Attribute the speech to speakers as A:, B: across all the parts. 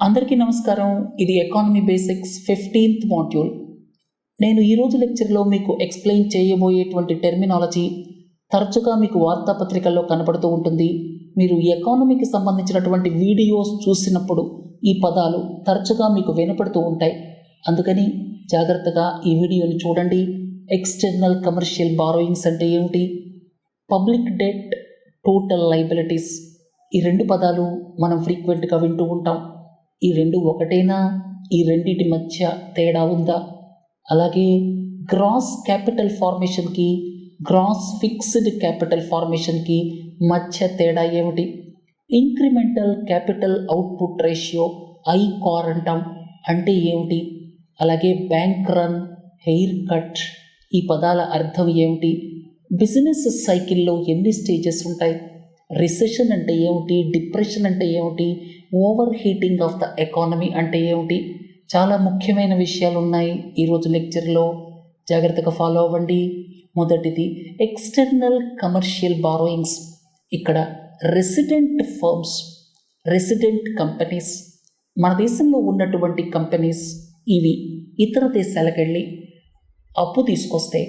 A: అందరికీ నమస్కారం. ఇది ఎకానమీ బేసిక్స్ 15th మాడ్యూల్. నేను ఈరోజు లెక్చర్లో మీకు ఎక్స్ప్లెయిన్ చేయబోయేటువంటి టెర్మినాలజీ తరచుగా మీకు వార్తాపత్రికల్లో కనపడుతూ ఉంటుంది. మీరు ఎకానమీకి సంబంధించినటువంటి వీడియోస్ చూసినప్పుడు ఈ పదాలు తరచుగా మీకు వినపడుతూ ఉంటాయి. అందుకని జాగ్రత్తగా ఈ వీడియోని చూడండి. ఎక్స్టర్నల్ కమర్షియల్ బారోయింగ్స్ అంటే ఏమిటి, పబ్లిక్ డెట్, టోటల్ లయబిలిటీస్, ఈ రెండు పదాలు మనం ఫ్రీక్వెంట్గా వింటూ ఉంటాం. ఈ రెండు ఒకటేనా? ఈ రెండింటి మధ్య తేడా ఉందా? అలాగే గ్రాస్ క్యాపిటల్ ఫార్మేషన్కి, గ్రాస్ ఫిక్స్డ్ క్యాపిటల్ ఫార్మేషన్కి మధ్య తేడా ఏమిటి? Incremental capital output ratio ICOR అంటాం, అంటే ఏమిటి? అలాగే బ్యాంక్ రన్, హెయిర్ కట్, ఈ పదాల అర్థం ఏమిటి? బిజినెస్ సైకిల్లో ఎన్ని స్టేజెస్ ఉంటాయి? రిసెషన్ అంటే ఏమిటి? డిప్రెషన్ అంటే ఏమిటి? Over heating of the economy అంటే ఏమిటి? చాలా ముఖ్యమైన విషయాలు ఉన్నాయి ఈరోజు లెక్చర్లో, జాగ్రత్తగా ఫాలో అవ్వండి. మొదటిది ఎక్స్టర్నల్ కమర్షియల్ బారోయింగ్స్. ఇక్కడ రెసిడెంట్ ఫర్మ్స్, రెసిడెంట్ కంపెనీస్, మన దేశంలో ఉన్నటువంటి కంపెనీస్ ఇవి ఇతర దేశాలకు వెళ్ళి అప్పు తీసుకొస్తే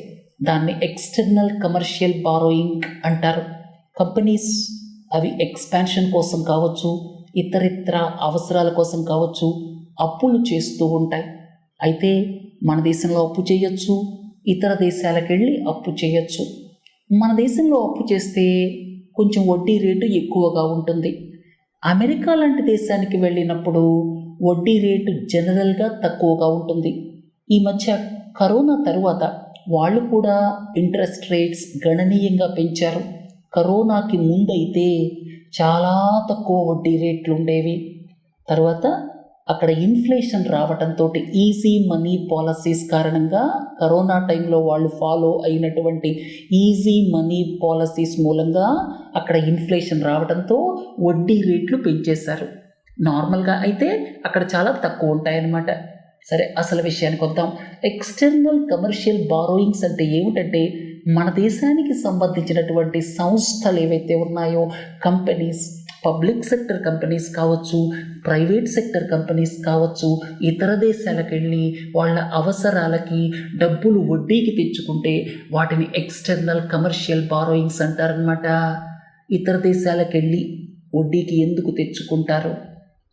A: దాన్ని ఎక్స్టర్నల్ కమర్షియల్ బారోయింగ్ అంటారు. కంపెనీస్ అవి ఎక్స్పాన్షన్ కోసం కావచ్చు, ఇతరితర అవసరాల కోసం కావచ్చు, అప్పులు చేస్తూ ఉంటాయి. అయితే మన దేశంలో అప్పు చేయొచ్చు, ఇతర దేశాలకు వెళ్ళి అప్పు చేయొచ్చు. మన దేశంలో అప్పు చేస్తే కొంచెం వడ్డీ రేటు ఎక్కువగా ఉంటుంది. అమెరికా లాంటి దేశానికి వెళ్ళినప్పుడు వడ్డీ రేటు జనరల్గా తక్కువగా ఉంటుంది. ఈ మధ్య కరోనా తరువాత వాళ్ళు కూడా ఇంట్రెస్ట్ రేట్స్ గణనీయంగా పెంచారు. కరోనాకి ముందైతే చాలా తక్కువ వడ్డీ రేట్లు ఉండేవి. తర్వాత అక్కడ ఇన్ఫ్లేషన్ రావడంతో ఈజీ మనీ పాలసీస్ కారణంగా కరోనా టైంలో వాళ్ళు ఫాలో అయినటువంటి ఈజీ మనీ పాలసీస్ మూలంగా అక్కడ ఇన్ఫ్లేషన్ రావడంతో వడ్డీ రేట్లు పెంచేశారు. నార్మల్గా అయితే అక్కడ చాలా తక్కువ ఉంటాయన్నమాట. సరే, అసలు విషయానికి వద్దాం. ఎక్స్టర్నల్ కమర్షియల్ బారోయింగ్స్ అంటే ఏమిటంటే, మన దేశానికి సంబంధించినటువంటి సంస్థలు ఏవైతే ఉన్నాయో, కంపెనీస్, పబ్లిక్ సెక్టర్ కంపెనీస్ కావచ్చు, ప్రైవేట్ సెక్టర్ కంపెనీస్ కావచ్చు, ఇతర దేశాలకు వెళ్ళి వాళ్ళ అవసరాలకి డబ్బులు వడ్డీకి తెచ్చుకుంటే వాటిని ఎక్స్టర్నల్ కమర్షియల్ బారోయింగ్స్ అంటారనమాట. ఇతర దేశాలకు వెళ్ళి వడ్డీకి ఎందుకు తెచ్చుకుంటారు?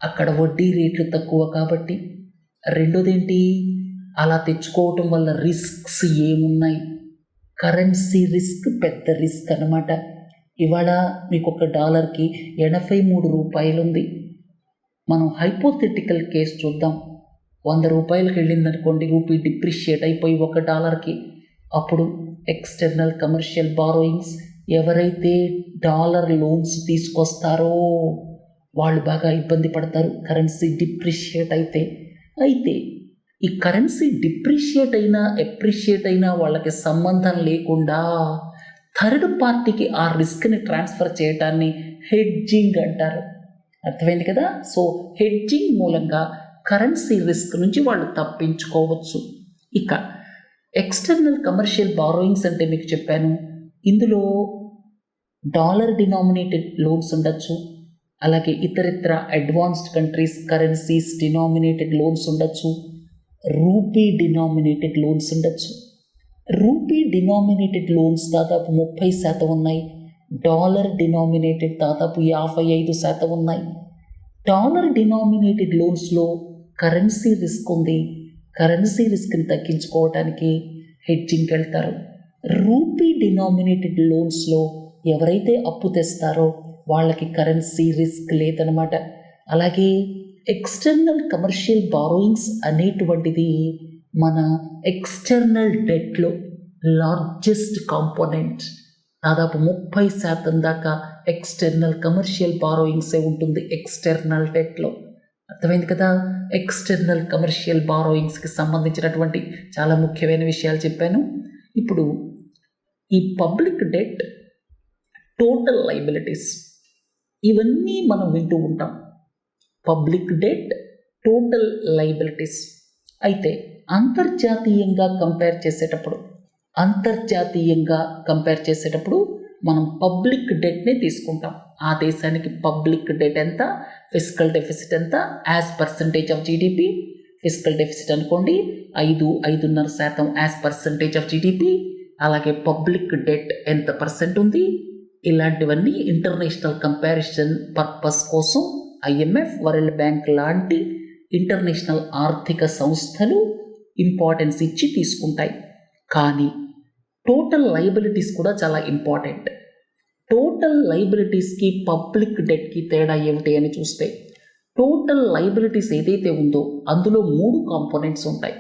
A: అక్కడ వడ్డీ రేట్లు తక్కువ కాబట్టి. రెండోదేంటి, అలా తెచ్చుకోవటం వల్ల రిస్క్స్ ఏమున్నాయి? కరెన్సీ రిస్క్ పెద్ద రిస్క్ అన్నమాట. ఇవాళ మీకు $1కి 83 రూపాయలు ఉంది. మనం హైపోథెటికల్ కేసు చూద్దాం. 100 రూపాయలకి వెళ్ళిందనుకోండి, రూపీ డిప్రిషియేట్ అయిపోయి $1కి. అప్పుడు ఎక్స్టర్నల్ కమర్షియల్ బారోయింగ్స్, ఎవరైతే డాలర్ లోన్స్ తీసుకొస్తారో వాళ్ళు బాగా ఇబ్బంది పడతారు కరెన్సీ డిప్రిషియేట్ అయితే. ఈ కరెన్సీ డిప్రిషియేట్ అయినా ఎప్రిషియేట్ అయినా వాళ్ళకి సంబంధం లేకుండా థర్డ్ పార్టీకి ఆ రిస్క్ని ట్రాన్స్ఫర్ చేయటాన్ని హెడ్జింగ్ అంటారు. అర్థమైంది కదా? సో హెడ్జింగ్ మూలంగా కరెన్సీ రిస్క్ నుంచి వాళ్ళు తప్పించుకోవచ్చు. ఇక ఎక్స్టర్నల్ కమర్షియల్ బారోయింగ్స్ అంటే మీకు చెప్పాను, ఇందులో డాలర్ డినామినేటెడ్ లోన్స్ ఉండొచ్చు, అలాగే ఇతరితర advanced countries currencies denominated loans ఉండొచ్చు, రూపీ డినామినేటెడ్ లోన్స్ ఉండొచ్చు. రూపీ డినామినేటెడ్ లోన్స్ దాదాపు 30% ఉన్నాయి. డాలర్ డినామినేటెడ్ దాదాపు 55% ఉన్నాయి. డాలర్ డినామినేటెడ్ లోన్స్లో కరెన్సీ రిస్క్ ఉంది. కరెన్సీ రిస్క్ని తగ్గించుకోవడానికి హెడ్జింగ్కి వెళ్తారు. రూపీ డినామినేటెడ్ లోన్స్లో ఎవరైతే అప్పు తెస్తారో వాళ్ళకి కరెన్సీ రిస్క్ లేదనమాట. అలాగే ఎక్స్టర్నల్ కమర్షియల్ బారోయింగ్స్ అనేటువంటిది మన ఎక్స్టర్నల్ డెట్లో లార్జెస్ట్ కాంపోనెంట్. దాదాపు 30% దాకా ఎక్స్టర్నల్ కమర్షియల్ బారోయింగ్సే ఉంటుంది ఎక్స్టర్నల్ డెట్లో. అర్థమైంది కదా? ఎక్స్టర్నల్ కమర్షియల్ బారోయింగ్స్కి సంబంధించినటువంటి చాలా ముఖ్యమైన విషయాలు చెప్పాను. ఇప్పుడు ఈ పబ్లిక్ డెట్, టోటల్ లయబిలిటీస్, ఇవన్నీ మనం వింటూ ఉంటాం. Public debt, total liabilities. అయితే అంతర్జాతీయంగా కంపేర్ చేసేటప్పుడు మనం పబ్లిక్ డెట్నే తీసుకుంటాం. ఆ దేశానికి పబ్లిక్ డెట్ ఎంత, ఫిజికల్ డెఫిసిట్ ఎంత as percentage of GDP. Physical deficit అనుకోండి 5.5% యాజ్ పర్సంటేజ్ ఆఫ్ జీడిపి. అలాగే పబ్లిక్ డెట్ ఎంత పర్సెంట్ ఉంది. ఇలాంటివన్నీ ఇంటర్నేషనల్ కంపారిజన్ పర్పస్ కోసం ఐఎంఎఫ్, వరల్డ్ బ్యాంక్ లాంటి ఇంటర్నేషనల్ ఆర్థిక సంస్థలు ఇంపార్టెన్స్ ఇచ్చి తీసుకుంటాయి. కానీ టోటల్ లయబిలిటీస్ కూడా చాలా ఇంపార్టెంట్. టోటల్ లయబిలిటీస్కి పబ్లిక్ డెట్కి తేడా ఏమిటి అని చూస్తే, టోటల్ లయబిలిటీస్ ఏదైతే ఉందో అందులో 3 కాంపోనెంట్స్ ఉంటాయి.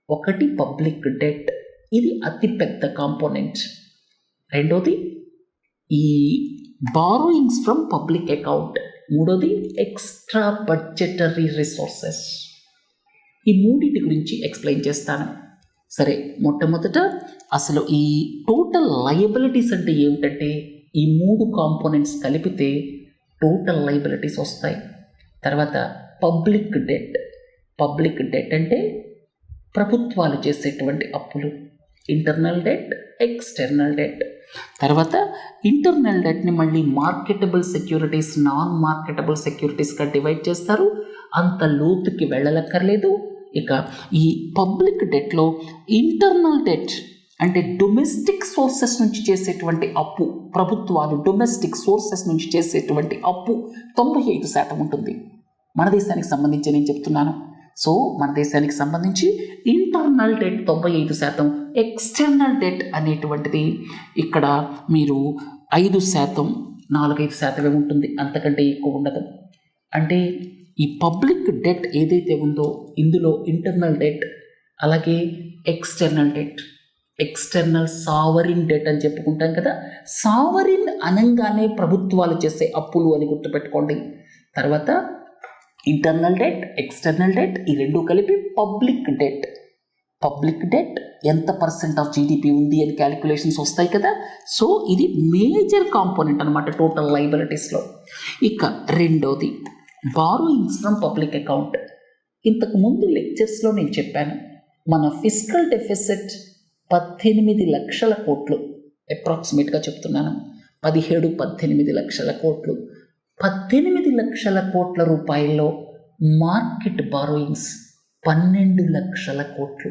A: ఒకటి పబ్లిక్ డెట్, ఇది అతిపెద్ద కాంపోనెంట్. రెండోది ఈ బారోయింగ్స్ ఫ్రమ్ పబ్లిక్ అకౌంట్. మూడోది ఎక్స్ట్రా బడ్జెటరీ రిసోర్సెస్. ఈ మూడింటి గురించి ఎక్స్ప్లెయిన్ చేస్తాను. సరే, మొట్టమొదట అసలు ఈ టోటల్ లయబిలిటీస్ అంటే ఏమిటంటే ఈ 3 కాంపోనెంట్స్ కలిపితే టోటల్ లయబిలిటీస్ వస్తాయి. తర్వాత పబ్లిక్ డెట్. పబ్లిక్ డెట్ అంటే ప్రభుత్వాలు చేసేటువంటి అప్పులు. Internal debt, external debt. తర్వాత ఇంటర్నల్ డెట్ని మళ్ళీ మార్కెటబుల్ సెక్యూరిటీస్, నాన్ మార్కెటబుల్ సెక్యూరిటీస్గా డివైడ్ చేస్తారు. అంత లోతుకి వెళ్ళలక్కర్లేదు. ఇక ఈ పబ్లిక్ డెట్లో ఇంటర్నల్ డెట్ అంటే డొమెస్టిక్ సోర్సెస్ నుంచి చేసేటువంటి అప్పు, ప్రభుత్వాలు డొమెస్టిక్ సోర్సెస్ నుంచి చేసేటువంటి అప్పు 95% ఉంటుంది. మన దేశానికి సంబంధించి నేను చెప్తున్నాను. సో మన దేశానికి సంబంధించి ఇంటర్నల్ డెట్ 95%, ఎక్స్టర్నల్ డెట్ అనేటువంటిది ఇక్కడ మీరు 5%, 4-5% ఉంటుంది, అంతకంటే ఎక్కువ ఉండదు. అంటే ఈ పబ్లిక్ డెట్ ఏదైతే ఉందో ఇందులో ఇంటర్నల్ డెట్, అలాగే external debt, external sovereign debt అని చెప్పుకుంటాం కదా. సావరిన్ అనగానే ప్రభుత్వాలు చేసే అప్పులు అని గుర్తుపెట్టుకోండి. తర్వాత ఇంటర్నల్ డెట్, ఎక్స్టర్నల్ డెట్, ఈ రెండు కలిపి పబ్లిక్ డెట్. పబ్లిక్ డెట్ ఎంత పర్సెంట్ ఆఫ్ జీడిపి ఉంది అని క్యాలిక్యులేషన్స్ వస్తాయి కదా. సో ఇది మేజర్ కాంపోనెంట్ అనమాట టోటల్ లయబిలిటీస్లో. ఇక రెండోది బారోయింగ్స్ ఫ్రమ్ పబ్లిక్ అకౌంట్. ఇంతకు ముందు లెక్చర్స్లో నేను చెప్పాను, మన ఫిజికల్ డెఫిసిట్ 18 లక్షల కోట్లు, అప్రాక్సిమేట్గా చెప్తున్నాను, 17-18 లక్షల కోట్లు. 18 లక్షల కోట్ల రూపాయల్లో మార్కెట్ బారోయింగ్స్ 12 లక్షల కోట్లు.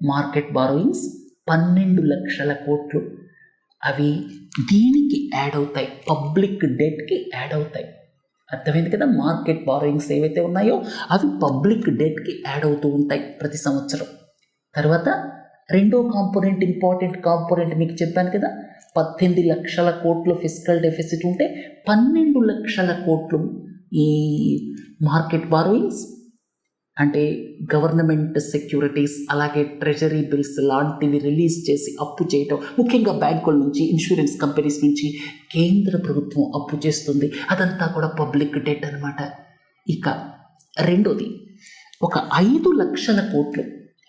A: మార్కెట్ బారోయింగ్స్ 12 లక్షల కోట్లు. అవి దీనికి యాడ్ అవుతాయి, పబ్లిక్ డెట్కి యాడ్ అవుతాయి. అర్థమైంది కదా. మార్కెట్ బారోయింగ్స్ ఏవైతే ఉన్నాయో అవి పబ్లిక్ డెట్కి యాడ్ అవుతూ ఉంటాయి ప్రతి సంవత్సరం. తర్వాత రెండో కాంపోనెంట్, ఇంపార్టెంట్ కాంపోనెంట్ మీకు చెప్పాను కదా, 18 లక్షల కోట్లు ఫిజికల్ డెఫిసిట్ ఉంటే 12 లక్షల కోట్లు ఈ మార్కెట్ బారోయింగ్స్ అంటే గవర్నమెంట్ సెక్యూరిటీస్, అలాగే ట్రెజరీ బిల్స్ లాంటివి రిలీజ్ చేసి అప్పు చేయటం. ముఖ్యంగా బ్యాంకుల నుంచి, ఇన్సూరెన్స్ కంపెనీస్ నుంచి కేంద్ర ప్రభుత్వం అప్పు చేస్తుంది. అదంతా కూడా పబ్లిక్ డెట్ అనమాట. ఇక రెండోది ఒక 5 లక్షల కోట్లు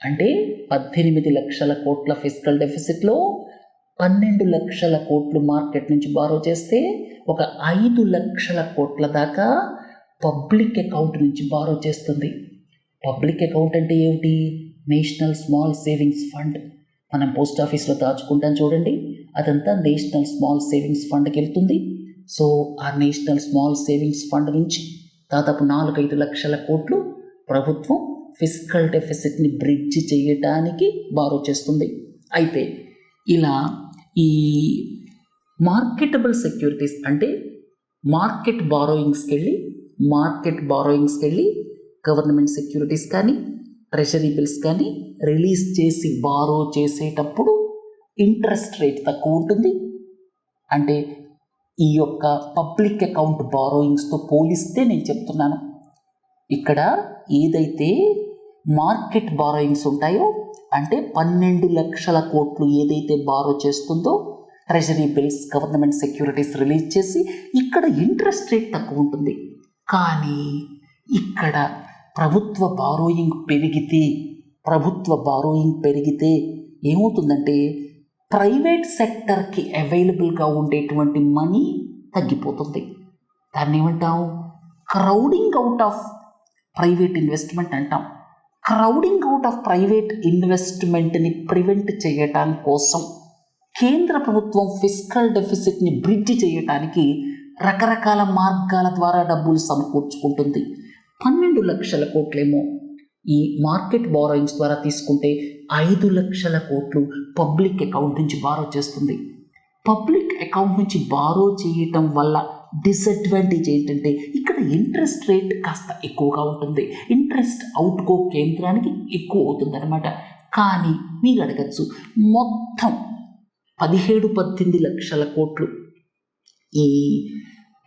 A: అంటే 18 లక్షల కోట్ల ఫిజికల్ డెఫిసిట్లో 12 లక్షల కోట్లు మార్కెట్ నుంచి బారో చేస్తే ఒక 5 లక్షల కోట్ల దాకా పబ్లిక్ అకౌంట్ నుంచి బారో చేస్తుంది. పబ్లిక్ అకౌంట్ అంటే ఏమిటి? National small savings fund. మనం పోస్ట్ ఆఫీస్లో దాచుకుంటాం చూడండి, అదంతా నేషనల్ స్మాల్ సేవింగ్స్ ఫండ్కి వెళ్తుంది. సో ఆ నేషనల్ స్మాల్ సేవింగ్స్ ఫండ్ నుంచి దాదాపు 4-5 లక్షల కోట్లు ప్రభుత్వం ఫిజికల్ డెఫిసిట్ని బ్రిడ్జ్ చేయడానికి బారో చేస్తుంది. అయితే ఇలా ఈ మార్కెటబుల్ సెక్యూరిటీస్ అంటే మార్కెట్ బారోయింగ్స్కి వెళ్ళి గవర్నమెంట్ సెక్యూరిటీస్ కానీ ట్రెజరీ బిల్స్ కానీ రిలీజ్ చేసి బారో చేసేటప్పుడు ఇంట్రెస్ట్ రేట్ తక్కువ ఉంటుంది. అంటే ఈ యొక్క పబ్లిక్ అకౌంట్ బారోయింగ్స్తో పోలిస్తే నేను చెప్తున్నాను, ఇక్కడ ఏదైతే మార్కెట్ బారోయింగ్స్ ఉంటాయో అంటే 12 లక్షల కోట్లు ఏదైతే బారో చేస్తుందో treasury bills, government securities release చేసి, ఇక్కడ ఇంట్రెస్ట్ రేట్ తక్కువ ఉంటుంది. కానీ ఇక్కడ ప్రభుత్వ బారోయింగ్ పెరిగితే ఏమవుతుందంటే ప్రైవేట్ సెక్టర్కి అవైలబుల్గా ఉండేటువంటి మనీ తగ్గిపోతుంది. దాన్ని ఏమంటాం? Crowding out of private investment అంటాం. క్రౌడింగ్ అవుట్ ఆఫ్ ప్రైవేట్ ఇన్వెస్ట్మెంట్ని ప్రివెంట్ చేయటం కోసం కేంద్ర ప్రభుత్వం ఫిజికల్ డెఫిసిట్ని బ్రిడ్జ్ చేయడానికి రకరకాల మార్గాల ద్వారా డబ్బులు సమకూర్చుకుంటుంది. 12 లక్షల కోట్లేమో ఈ మార్కెట్ బారోయింగ్స్ ద్వారా తీసుకుంటే 5 లక్షల కోట్లు పబ్లిక్ అకౌంట్ నుంచి బారో చేస్తుంది. పబ్లిక్ అకౌంట్ నుంచి బారో చేయటం వల్ల డిసడ్వాంటేజ్ ఏంటంటే ఇక్కడ ఇంట్రెస్ట్ రేట్ కాస్త ఎక్కువగా ఉంటుంది. ఇంట్రెస్ట్ అవుట్గో కేంద్రానికి ఎక్కువ అవుతుంది అనమాట. కానీ మీరు అడగచ్చు, మొత్తం 17-18 లక్షల కోట్లు ఈ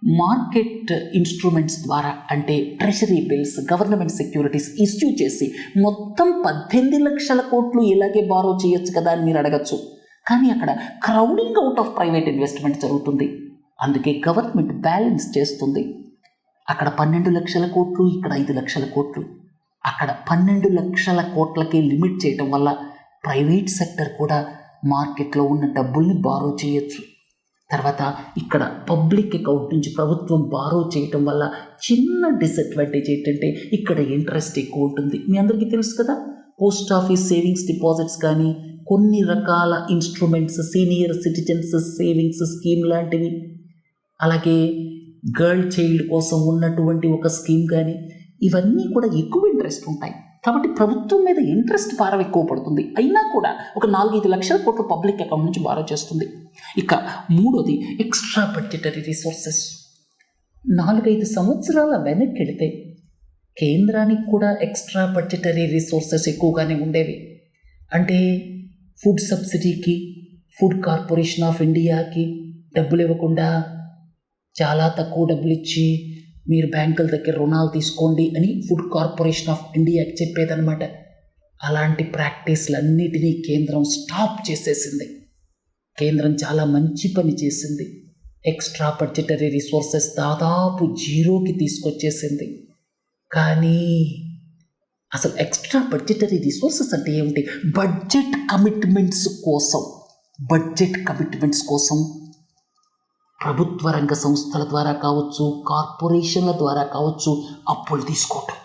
A: మార్కెట్ ఇన్స్ట్రుమెంట్స్ ద్వారా, అంటే treasury bills, government securities issue చేసి మొత్తం 18 లక్షల కోట్లు ఇలాగే బారో చేయొచ్చు కదా అని మీరు అడగచ్చు. కానీ అక్కడ crowding out of private investment జరుగుతుంది. అందుకే గవర్నమెంట్ బ్యాలెన్స్ చేస్తుంది. అక్కడ 12 లక్షల కోట్లు, ఇక్కడ 5 లక్షల కోట్లు. అక్కడ 12 లక్షల కోట్లకే లిమిట్ చేయటం వల్ల ప్రైవేట్ సెక్టర్ కూడా మార్కెట్లో ఉన్న డబ్బుల్ని బారో చేయొచ్చు. తర్వాత ఇక్కడ పబ్లిక్ అకౌంట్ నుంచి ప్రభుత్వం బారో చేయటం వల్ల చిన్న డిసడ్వాంటేజ్ ఏంటంటే ఇక్కడ ఇంట్రెస్ట్ ఎక్కువ ఉంటుంది. మీ అందరికీ తెలుసు కదా, పోస్ట్ ఆఫీస్ సేవింగ్స్ డిపాజిట్స్ కానీ కొన్ని రకాల instruments, senior citizens savings scheme లాంటివి, అలాగే గర్ల్ చైల్డ్ కోసం ఉన్నటువంటి ఒక స్కీమ్ కానీ, ఇవన్నీ కూడా ఎక్కువ ఇంట్రెస్ట్ ఉంటాయి. కాబట్టి ప్రభుత్వం మీద ఇంట్రెస్ట్ భారం ఎక్కువ పడుతుంది. అయినా కూడా ఒక 4-5 లక్షల కోట్లు పబ్లిక్ అకౌంట్ నుంచి బారో చేస్తుంది. ఇక మూడోది ఎక్స్ట్రా బడ్జెటరీ రిసోర్సెస్. 4-5 సంవత్సరాల వెనక్కి వెళితే కేంద్రానికి కూడా ఎక్స్ట్రా బడ్జెటరీ రిసోర్సెస్ ఎక్కువగానే ఉండేవి. అంటే ఫుడ్ సబ్సిడీకి ఫుడ్ కార్పొరేషన్ ఆఫ్ ఇండియాకి డబ్బులు ఇవ్వకుండా చాలా తక్కువ డబ్బులు ఇచ్చి మీరు బ్యాంకుల దగ్గర రుణాలు తీసుకోండి అని ఫుడ్ కార్పొరేషన్ ఆఫ్ ఇండియాకి చెప్పేదన్నమాట. అలాంటి ప్రాక్టీస్లన్నిటినీ కేంద్రం స్టాప్ చేసేసింది. కేంద్రం చాలా మంచి పని చేసింది. ఎక్స్ట్రా బడ్జెటరీ రిసోర్సెస్ దాదాపు జీరోకి తీసుకొచ్చేసింది. కానీ అసలు ఎక్స్ట్రా బడ్జెటరీ రిసోర్సెస్ అంటే ఏమిటి? బడ్జెట్ కమిట్మెంట్స్ కోసం ప్రభుత్వ రంగ సంస్థల ద్వారా కావచ్చు, కార్పొరేషన్ల ద్వారా కావచ్చు అప్పులు తీసుకోవటం.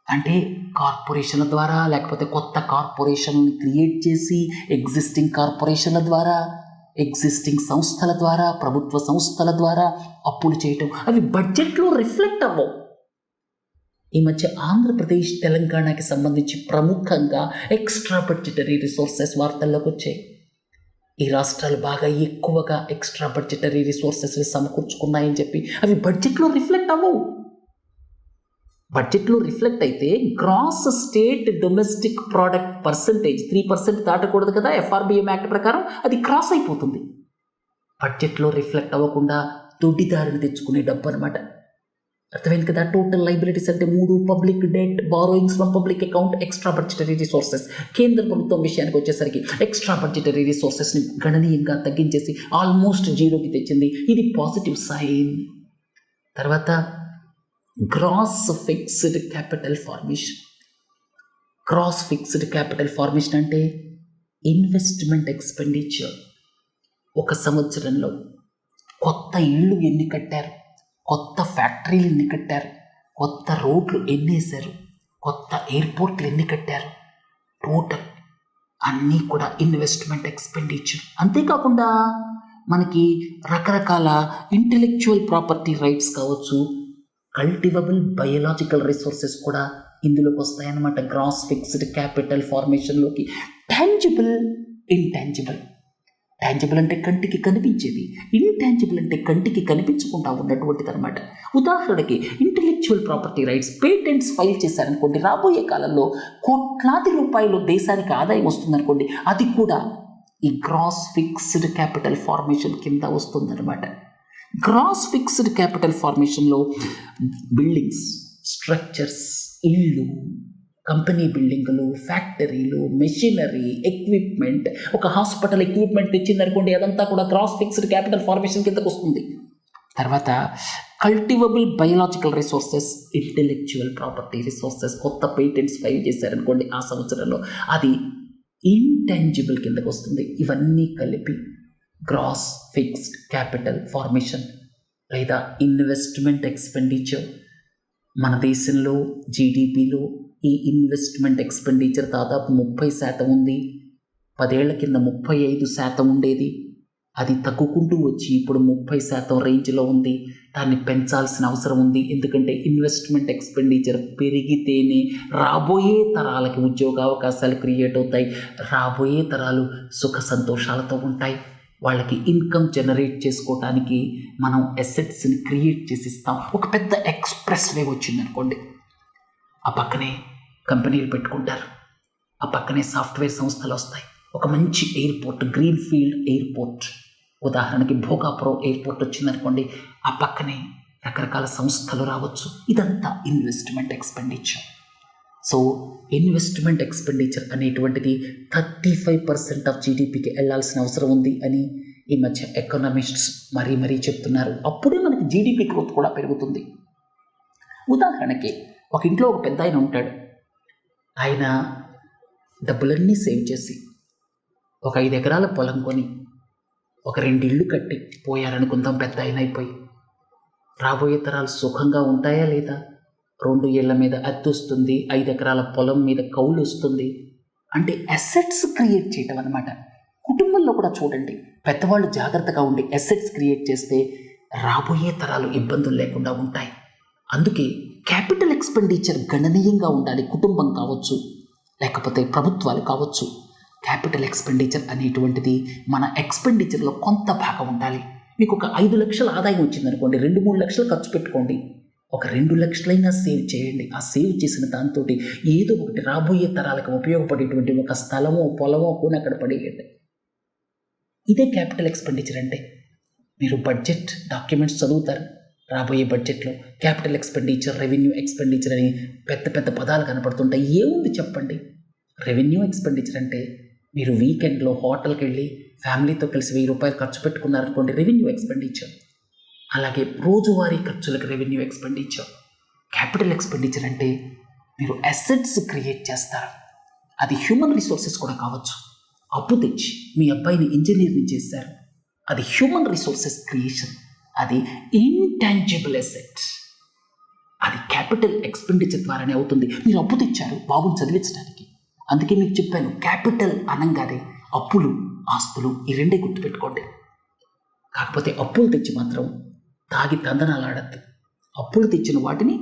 A: అంటే కార్పొరేషన్ల ద్వారా, లేకపోతే కొత్త కార్పొరేషన్ క్రియేట్ చేసి ఎగ్జిస్టింగ్ కార్పొరేషన్ల ద్వారా, ఎగ్జిస్టింగ్ సంస్థల ద్వారా, ప్రభుత్వ సంస్థల ద్వారా అప్పులు చేయటం. అవి బడ్జెట్లో రిఫ్లెక్ట్ అవ్వవు. ఈ మధ్య ఆంధ్రప్రదేశ్, తెలంగాణకి సంబంధించి ప్రముఖంగా ఎక్స్ట్రా బడ్జెటరీ రిసోర్సెస్ వార్తల్లోకి వచ్చాయి. ఈ రాష్ట్రాలు బాగా ఎక్కువగా ఎక్స్ట్రా బడ్జెటరీ రిసోర్సెస్ని సమకూర్చుకున్నాయని చెప్పి అవి బడ్జెట్లో రిఫ్లెక్ట్ అవ్వవు. బడ్జెట్లో రిఫ్లెక్ట్ అయితే gross state domestic product percentage 3% దాటకూడదు కదా FRBM యాక్ట్ ప్రకారం, అది క్రాస్ అయిపోతుంది. బడ్జెట్లో రిఫ్లెక్ట్ అవ్వకుండా దొడ్డిదారిని తెచ్చుకునే డబ్బు అనమాట. అర్థమైంది కదా? టోటల్ లైబిలిటీస్ అంటే 3: public debt, borrowings from public account, extra budgetary resources. కేంద్ర ప్రభుత్వం విషయానికి వచ్చేసరికి ఎక్స్ట్రా బడ్జెటరీ రిసోర్సెస్ని గణనీయంగా తగ్గించేసి ఆల్మోస్ట్ జీరోకి తెచ్చింది. ఇది పాజిటివ్ సైన్. తర్వాత gross fixed capital formation. Gross fixed capital formation అంటే ఇన్వెస్ట్మెంట్ ఎక్స్పెండిచర్. ఒక సంవత్సరంలో కొత్త ఇళ్ళు ఎన్ని కట్టారు, కొత్త ఫ్యాక్టరీలు ఎన్ని కట్టారు, కొత్త రోడ్లు ఎన్ని వేశారు, కొత్త ఎయిర్పోర్ట్లు ఎన్ని కట్టారు, టోటల్ అన్నీ కూడా ఇన్వెస్ట్మెంట్ ఎక్స్పెండిచర్. అంతేకాకుండా మనకి రకరకాల ఇంటెలెక్చువల్ ప్రాపర్టీ రైట్స్ కావచ్చు, కల్టివబుల్ బయోలాజికల్ రిసోర్సెస్ కూడా ఇందులోకి వస్తాయన్నమాట గ్రాస్ ఫిక్స్డ్ క్యాపిటల్ ఫార్మేషన్లోకి. Tangible, intangible. టాంజిబుల్ అంటే కంటికి కనిపించేది, ఇంటాంజిబుల్ అంటే కంటికి కనిపించకుండా ఉన్నటువంటిది అనమాట. ఉదాహరణకి intellectual property rights, patents file చేశారనుకోండి, రాబోయే కాలంలో కోట్లాది రూపాయలు దేశానికి ఆదాయం వస్తుందనుకోండి, అది కూడా ఈ గ్రాస్ ఫిక్స్డ్ క్యాపిటల్ ఫార్మేషన్ కింద వస్తుందన్నమాట. గ్రాస్ ఫిక్స్డ్ క్యాపిటల్ ఫార్మేషన్లో బిల్డింగ్స్, స్ట్రక్చర్స్, ఇళ్ళు, కంపెనీ బిల్డింగులు, ఫ్యాక్టరీలు, మెషినరీ, ఎక్విప్మెంట్, ఒక హాస్పిటల్ ఎక్విప్మెంట్ తెచ్చిందనుకోండి, అదంతా కూడా గ్రాస్ ఫిక్స్డ్ క్యాపిటల్ ఫార్మేషన్ కిందకు వస్తుంది. తర్వాత cultivable biological resources, intellectual property resources, కొత్త పేటెంట్స్ ఫైల్ చేశారనుకోండి ఆ సంవత్సరంలో, అది ఇంటాంజిబుల్ కిందకు వస్తుంది. ఇవన్నీ కలిపి గ్రాస్ ఫిక్స్డ్ క్యాపిటల్ ఫార్మేషన్ లేదా ఇన్వెస్ట్మెంట్ ఎక్స్పెండిచర్. మన దేశంలో జీడిపిలో ఈ ఇన్వెస్ట్మెంట్ ఎక్స్పెండిచర్ దాదాపు 30% ఉంది. 10 ఏళ్ల కింద 35% ఉండేది. అది తగ్గుకుంటూ వచ్చి ఇప్పుడు 30% రేంజ్లో ఉంది. దాన్ని పెంచాల్సిన అవసరం ఉంది. ఎందుకంటే ఇన్వెస్ట్మెంట్ ఎక్స్పెండిచర్ పెరిగితేనే రాబోయే తరాలకి ఉద్యోగ అవకాశాలు క్రియేట్ అవుతాయి. రాబోయే తరాలు సుఖ సంతోషాలతో ఉంటాయి. వాళ్ళకి ఇన్కమ్ జనరేట్ చేసుకోవటానికి మనం అసెట్స్ని క్రియేట్ చేసి ఇస్తాం. ఒక పెద్ద ఎక్స్ప్రెస్ వే వచ్చిందనుకోండి, ఆ పక్కనే కంపెనీలు పెట్టుకుంటారు, ఆ పక్కనే సాఫ్ట్వేర్ సంస్థలు వస్తాయి. ఒక మంచి ఎయిర్పోర్ట్, గ్రీన్ ఫీల్డ్ ఎయిర్పోర్ట్, ఉదాహరణకి భోగాపురం ఎయిర్పోర్ట్ వచ్చిందనుకోండి, ఆ పక్కనే రకరకాల సంస్థలు రావచ్చు. ఇదంతా investment expenditure. So investment expenditure అనేటువంటిది 35% ఆఫ్ జీడిపికి వెళ్ళాల్సిన అవసరం ఉంది అని ఈ మధ్య ఎకనామిస్ట్స్ మరీ చెప్తున్నారు. అప్పుడే మనకి జీడిపి గ్రోత్ కూడా పెరుగుతుంది. ఉదాహరణకి ఒక ఇంట్లో ఒక పెద్ద ఆయన ఉంటాడు. ఆయన డబ్బులన్నీ సేవ్ చేసి ఒక 5 ఎకరాల పొలం కొని ఒక 2 ఇళ్ళు కట్టి పోయారనుకుందాం. పెద్ద ఆయన అయిపోయి రాబోయే తరాలు సుఖంగా ఉంటాయా లేదా? 2 ఏళ్ల మీద అద్దె వస్తుంది, 5 ఎకరాల పొలం మీద కౌలు వస్తుంది. అంటే అసెట్స్ క్రియేట్ చేయటం అన్నమాట. కుటుంబంలో కూడా చూడండి, పెద్దవాళ్ళు జాగ్రత్తగా ఉండి అసెట్స్ క్రియేట్ చేస్తే రాబోయే తరాలు ఇబ్బందులు లేకుండా ఉంటాయి. అందుకే క్యాపిటల్ ఎక్స్పెండిచర్ గణనీయంగా ఉండాలి. కుటుంబం కావచ్చు, లేకపోతే ప్రభుత్వాలు కావచ్చు. క్యాపిటల్ ఎక్స్పెండిచర్ అనేటువంటిది మన ఎక్స్పెండిచర్లో కొంత భాగం ఉండాలి. మీకు ఒక 5 లక్షల ఆదాయం వచ్చిందనుకోండి, 2-3 లక్షలు ఖర్చు పెట్టుకోండి. ఒక 2 లక్షలైనా సేవ్ చేయండి. ఆ సేవ్ చేసిన దాంతో ఏదో ఒకటి రాబోయే తరాలకు ఉపయోగపడేటువంటి ఒక స్థలమో పొలమో కొని అక్కడ పడేయండి. ఇదే క్యాపిటల్ ఎక్స్పెండిచర్ అంటే. మీరు బడ్జెట్ డాక్యుమెంట్స్ చదువుతారు. రాబోయే బడ్జెట్లో క్యాపిటల్ ఎక్స్పెండిచర్, రెవెన్యూ ఎక్స్పెండిచర్ అని పెద్ద పెద్ద పదాలు కనపడుతుంటాయి. ఏముంది చెప్పండి? రెవెన్యూ ఎక్స్పెండిచర్ అంటే మీరు వీకెండ్లో హోటల్కి వెళ్ళి ఫ్యామిలీతో కలిసి 1000 రూపాయలు ఖర్చు పెట్టుకున్నారనుకోండి, రెవెన్యూ ఎక్స్పెండిచర్. అలాగే రోజువారీ ఖర్చులకు రెవెన్యూ ఎక్స్పెండిచర్. క్యాపిటల్ ఎక్స్పెండిచర్ అంటే మీరు అసెట్స్ క్రియేట్ చేస్తారు. అది హ్యూమన్ రిసోర్సెస్ కూడా కావచ్చు. అప్పు తెచ్చి మీ అబ్బాయిని ఇంజనీరింగ్ చేశారు, అది హ్యూమన్ రిసోర్సెస్ క్రియేషన్. అది ఇంటాంజిబుల్ అసెట్. అది క్యాపిటల్ ఎక్స్పెండిచర్ ద్వారానే అవుతుంది. మీరు అప్పు తెచ్చారు బాబుని చదివించడానికి. అందుకే మీకు చెప్పాను, క్యాపిటల్ అనగానే అప్పులు, ఆస్తులు ఈ రెండే గుర్తుపెట్టుకోండి. కాకపోతే అప్పులు తెచ్చి మాత్రం తాగి తందనాలు ఆడద్దు. అప్పులు తెచ్చిన వాటిని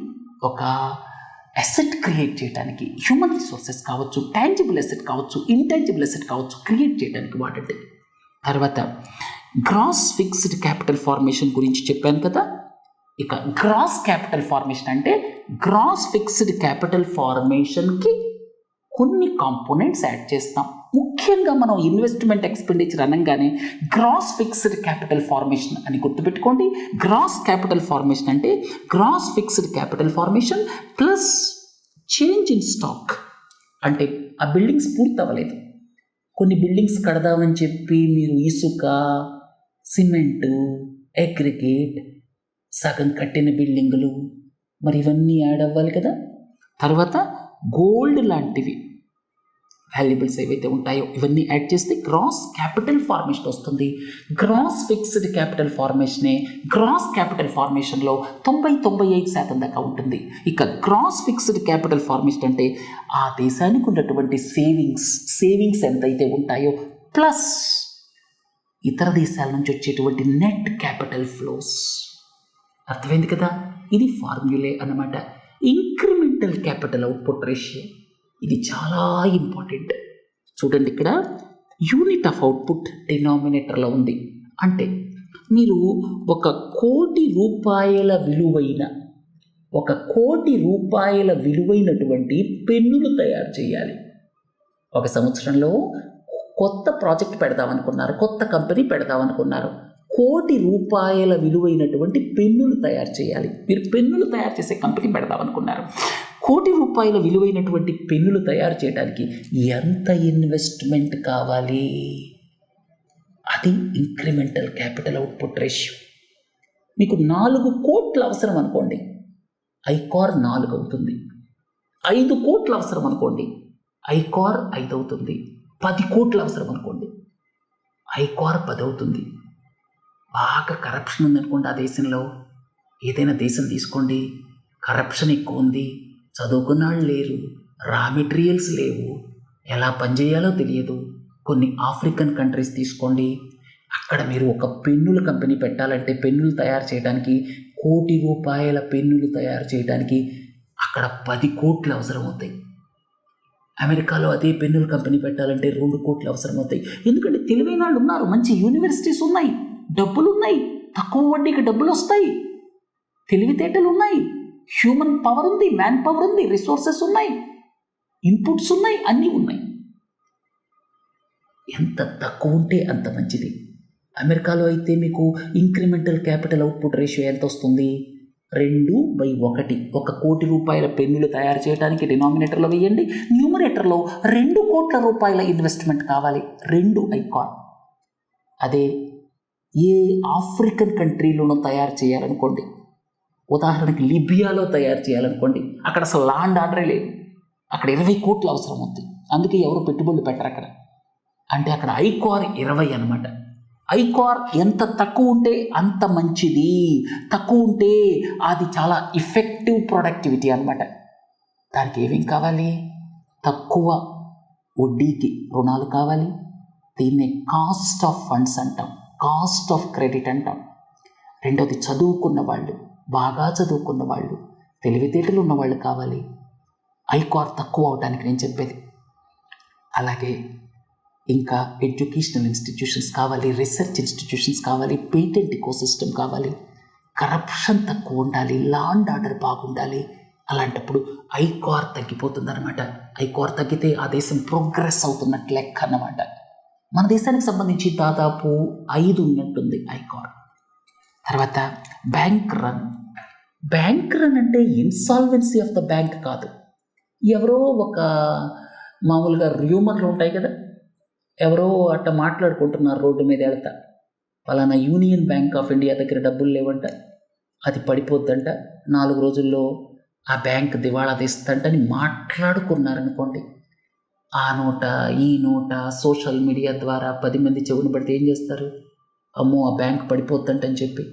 A: ఒక అసెట్ క్రియేట్ చేయడానికి, హ్యూమన్ రిసోర్సెస్ కావచ్చు, టాంజిబుల్ అసెట్ కావచ్చు, ఇంటాంజిబుల్ అసెట్ కావచ్చు, క్రియేట్ చేయడానికి వాడండి. తర్వాత గ్రాస్ ఫిక్స్డ్ క్యాపిటల్ ఫార్మేషన్ గురించి చెప్పాను కదా. ఇక గ్రాస్ క్యాపిటల్ ఫార్మేషన్ అంటే గ్రాస్ ఫిక్స్డ్ క్యాపిటల్ ఫార్మేషన్కి కొన్ని కాంపోనెంట్స్ యాడ్ చేస్తాం. ముఖ్యంగా మనం ఇన్వెస్ట్మెంట్ ఎక్స్పెండిచర్ అనగానే గ్రాస్ ఫిక్స్డ్ క్యాపిటల్ ఫార్మేషన్ అని గుర్తుపెట్టుకోండి. గ్రాస్ క్యాపిటల్ ఫార్మేషన్ అంటే gross fixed capital formation plus change in stock. అంటే ఆ బిల్డింగ్స్ పూర్తి అవ్వలేదు, కొన్ని బిల్డింగ్స్ కడదామని చెప్పి మీరు ఇసుక, సిమెంటు, అగ్రిగేట్, సగం కట్టిన బిల్డింగులు, మరి ఇవన్నీ యాడ్ అవ్వాలి కదా. తర్వాత గోల్డ్ లాంటివి వాల్యుబుల్స్ ఏవైతే ఉంటాయో ఇవన్నీ యాడ్ చేస్తే గ్రాస్ క్యాపిటల్ ఫార్మేషన్ వస్తుంది. గ్రాస్ ఫిక్స్డ్ క్యాపిటల్ ఫార్మేషనే గ్రాస్ క్యాపిటల్ ఫార్మేషన్లో 90-95% దాకా ఉంటుంది. ఇక గ్రాస్ ఫిక్స్డ్ క్యాపిటల్ ఫార్మేషన్ అంటే ఆ దేశానికి ఉన్నటువంటి సేవింగ్స్ ఎంతైతే ఉంటాయో ప్లస్ ఇతర దేశాల నుంచి వచ్చేటువంటి నెట్ క్యాపిటల్ ఫ్లోస్. అర్థమైంది కదా. ఇది ఫార్మ్యులే అన్నమాట. ఇంక్రిమెంటల్ క్యాపిటల్ అవుట్పుట్ రేషియో, ఇది చాలా ఇంపార్టెంట్. చూడండి, ఇక్కడ యూనిట్ ఆఫ్ అవుట్పుట్ డినామినేటర్లో ఉంది. అంటే మీరు 1,00,00,000 విలువైనటువంటి పెన్నులు తయారు చేయాలి. ఒక సంవత్సరంలో కొత్త ప్రాజెక్ట్ పెడదామనుకున్నారు, కొత్త కంపెనీ పెడదామనుకున్నారు, ₹1,00,00,000 విలువైనటువంటి పెన్నులు తయారు చేయాలి. మీరు పెన్నులు తయారు చేసే కంపెనీ పెడదామనుకున్నారు. ₹1,00,00,000 విలువైనటువంటి పెన్నులు తయారు చేయడానికి ఎంత ఇన్వెస్ట్మెంట్ కావాలి? అది ఇంక్రిమెంటల్ క్యాపిటల్ అవుట్పుట్ రేషియో. మీకు 4 కోట్లు అవసరం అనుకోండి, ఐకార్ 4 అవుతుంది. 5 కోట్లు అవసరం అనుకోండి, ఐకార్ 5 అవుతుంది. 10 కోట్లు అవసరం అనుకోండి, ఐకార్ 10 అవుతుంది. బాగా కరప్షన్ ఉందనుకోండి ఆ దేశంలో, ఏదైనా దేశం తీసుకోండి, కరప్షన్ ఎక్కువ ఉంది, చదువుకున్న వాళ్ళు లేరు, రా మెటీరియల్స్ లేవు, ఎలా పనిచేయాలో తెలియదు. కొన్ని ఆఫ్రికన్ కంట్రీస్ తీసుకోండి, అక్కడ మీరు ఒక పెన్నుల కంపెనీ పెట్టాలంటే పెన్నులు తయారు చేయడానికి ₹1,00,00,000 పెన్నులు తయారు చేయడానికి అక్కడ 10 కోట్లు అవసరం అవుతాయి. అమెరికాలో అదే పెన్నుల కంపెనీ పెట్టాలంటే 2 కోట్లు అవసరం అవుతాయి. ఎందుకంటే తెలివైన వాళ్ళు ఉన్నారు, మంచి యూనివర్సిటీస్ ఉన్నాయి, డబ్బులు ఉన్నాయి, తక్కువ వడ్డీకి డబ్బులు వస్తాయి, తెలివితేటలు ఉన్నాయి, హ్యూమన్ పవర్ ఉంది, మ్యాన్ పవర్ ఉంది, రిసోర్సెస్ ఉన్నాయి, ఇన్పుట్స్ ఉన్నాయి, అన్నీ ఉన్నాయి. ఎంత తక్కువ ఉంటే అంత మంచిది. అమెరికాలో అయితే మీకు ఇంక్రిమెంటల్ క్యాపిటల్ అవుట్పుట్ రేషియో ఎంత వస్తుంది? 2/1. ₹1,00,00,000 పెన్నులు తయారు చేయడానికి డినామినేటర్లో వేయండి, న్యూమరేటర్లో ₹2,00,00,000 ఇన్వెస్ట్మెంట్ కావాలి. 2 ఐకాన్. అదే ఏ ఆఫ్రికన్ కంట్రీలోనూ తయారు చేయాలనుకోండి, ఉదాహరణకి లిబియాలో తయారు చేయాలనుకోండి, అక్కడ అసలు లా అండ్ ఆర్డరే లేదు, అక్కడ 20 కోట్లు అవసరం అవుతుంది. అందుకే ఎవరు పెట్టుబడులు పెట్టరు అక్కడ. అంటే అక్కడ ఐకార్ 20 అనమాట. ఐకార్ ఎంత తక్కువ ఉంటే అంత మంచిది. తక్కువ ఉంటే అది చాలా ఎఫెక్టివ్ ప్రొడక్టివిటీ అనమాట. దానికి ఏమేం కావాలి? తక్కువ వడ్డీకి రుణాలు కావాలి. దీన్నే కాస్ట్ ఆఫ్ ఫండ్స్ అంటాం, కాస్ట్ ఆఫ్ క్రెడిట్ అంటాం. రెండోది చదువుకున్న వాళ్ళు, బాగా చదువుకున్న వాళ్ళు, తెలివితేటలు ఉన్నవాళ్ళు కావాలి. ఐకార్ తక్కువ అవడానికి నేను చెప్పేది. అలాగే ఇంకా ఎడ్యుకేషనల్ ఇన్స్టిట్యూషన్స్ కావాలి, రీసెర్చ్ ఇన్స్టిట్యూషన్స్ కావాలి, పేటెంట్ ఇకోసిస్టమ్ కావాలి, కరప్షన్ తక్కువ ఉండాలి, లా అండ్ ఆర్డర్ బాగుండాలి. అలాంటప్పుడు ఐకార్ తగ్గిపోతుంది అనమాట. ఐకార్ తగ్గితే ఆ దేశం ప్రోగ్రెస్ అవుతున్నట్టు లెక్క అన్నమాట. మన దేశానికి సంబంధించి దాదాపు 5 ఉన్నట్టుంది ఐకార్. తర్వాత బ్యాంక్ రన్. బ్యాంక్ రన్ అంటే ఇన్సాల్వెన్సీ ఆఫ్ ద బ్యాంక్ కాదు. ఎవరో ఒక మామూలుగా రూమర్లు ఉంటాయి కదా, ఎవరో అట్ట మాట్లాడుకుంటున్నారు రోడ్డు మీద వెళ్తా, పలానా యూనియన్ బ్యాంక్ ఆఫ్ ఇండియా దగ్గర డబ్బులు లేవంట, అది పడిపోద్దంట, 4 రోజుల్లో ఆ బ్యాంక్ దివాళా తీస్తుంటని మాట్లాడుకున్నారనుకోండి. ఆ నోట ఈ నోట సోషల్ మీడియా ద్వారా 10 మంది చెవును పడితే ఏం చేస్తారు? అమ్మో ఆ బ్యాంక్ పడిపోద్దంటని చెప్పి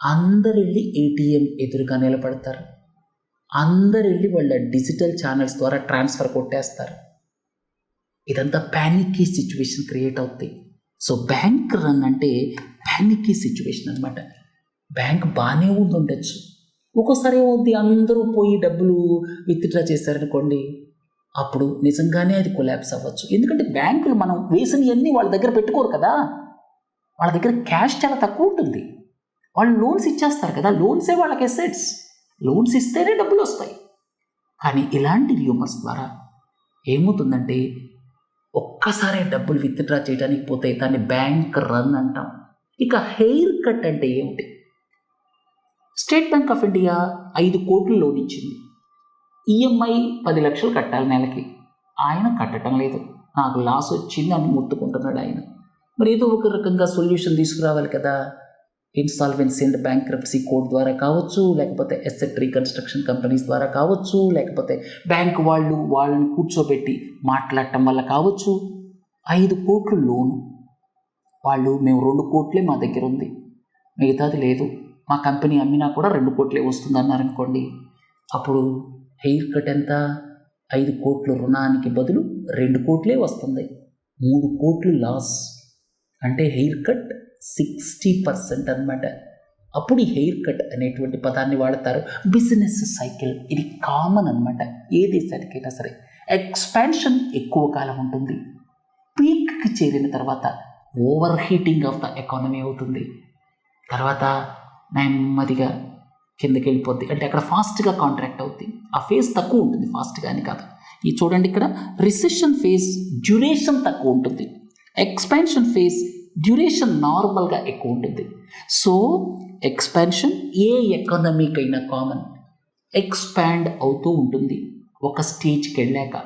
A: అందరు వెళ్ళి ఏటీఎం ఎదురుగా నిలబడతారు. అందరు వెళ్ళి వాళ్ళ డిజిటల్ ఛానల్స్ ద్వారా ట్రాన్స్ఫర్ కొట్టేస్తారు. ఇదంతా ప్యానికీ సిచ్యువేషన్ క్రియేట్ అవుతాయి. సో బ్యాంక్ రన్ అంటే ప్యానికీ సిచ్యువేషన్ అనమాట. బ్యాంక్ బాగానే ఉండొచ్చు, ఒక్కోసారి ఏమవుద్ది, అందరూ పోయి డబ్బులు విత్డ్రా చేశారనుకోండి, అప్పుడు నిజంగానే అది కొలాప్స్ అవ్వచ్చు. ఎందుకంటే బ్యాంకులు మనం వేసినవన్నీ వాళ్ళ దగ్గర పెట్టుకోరు కదా, వాళ్ళ దగ్గర క్యాష్ చాలా తక్కువ ఉంటుంది. వాళ్ళు లోన్స్ ఇచ్చేస్తారు కదా, లోన్సే వాళ్ళకి అసెట్స్, లోన్స్ ఇస్తేనే డబ్బులు వస్తాయి. కానీ ఇలాంటి రూమర్స్ ద్వారా ఏమవుతుందంటే ఒక్కసారి డబ్బులు విత్డ్రా చేయడానికి పోతే దాన్ని బ్యాంక్ రన్ అంటాం. ఇక హెయిర్ కట్ అంటే ఏమిటి? స్టేట్ బ్యాంక్ ఆఫ్ ఇండియా 5 కోట్లు లోన్ ఇచ్చింది. ఈఎంఐ 10 లక్షలు కట్టాలి నెలకి. ఆయన కట్టడం లేదు, నాకు లాస్ వచ్చింది అని ముట్టుకుంటున్నాడు ఆయన. మరి ఏదో ఒక రకంగా సొల్యూషన్ తీసుకురావాలి కదా. ఇన్సాల్వెన్సీ అండ్ బ్యాంక్రప్సీ కోడ్ ద్వారా కావచ్చు, లేకపోతే ఎసెట్ రీకన్స్ట్రక్షన్ కంపెనీస్ ద్వారా కావచ్చు, లేకపోతే బ్యాంక్ వాళ్ళని కూర్చోబెట్టి మాట్లాడటం వల్ల కావచ్చు. 5 కోట్లు లోను, వాళ్ళు మేము 2 కోట్లే మా దగ్గర ఉంది, మిగతాది లేదు, మా కంపెనీ అమ్మినా కూడా 2 కోట్లే వస్తుంది అన్నారనుకోండి. అప్పుడు హెయిర్ కట్ ఎంత? 5 కోట్ల రుణానికి బదులు 2 కోట్లే వస్తుంది, 3 కోట్లు లాస్. అంటే హెయిర్ కట్ 60% అనమాట. అప్పుడు ఈ హెయిర్ కట్ అనేటువంటి పదాన్ని వాడతారు. బిజినెస్ సైకిల్ ఇది కామన్ అనమాట, ఏ దేశానికైనా సరే. ఎక్స్పాన్షన్ ఎక్కువ కాలం ఉంటుంది, పీక్కి చేరిన తర్వాత over heating of the economy అవుతుంది, తర్వాత నెమ్మదిగా కిందకి వెళ్ళిపోద్ది. అంటే అక్కడ ఫాస్ట్గా కాంట్రాక్ట్ అవుతుంది. ఆ ఫేజ్ తక్కువ ఉంటుంది, ఫాస్ట్గా అని కాదు. ఈ చూడండి, ఇక్కడ రిసెషన్ ఫేజ్ డ్యూరేషన్ తక్కువ ఉంటుంది, ఎక్స్పాన్షన్ ఫేజ్ డ్యూరేషన్ నార్మల్గా ఎక్కువ ఉంటుంది. సో ఎక్స్పాన్షన్ ఏ ఎకానమీకైనా కామన్, ఎక్స్పాండ్ అవుతూ ఉంటుంది. ఒక స్టేజ్కి వెళ్ళాక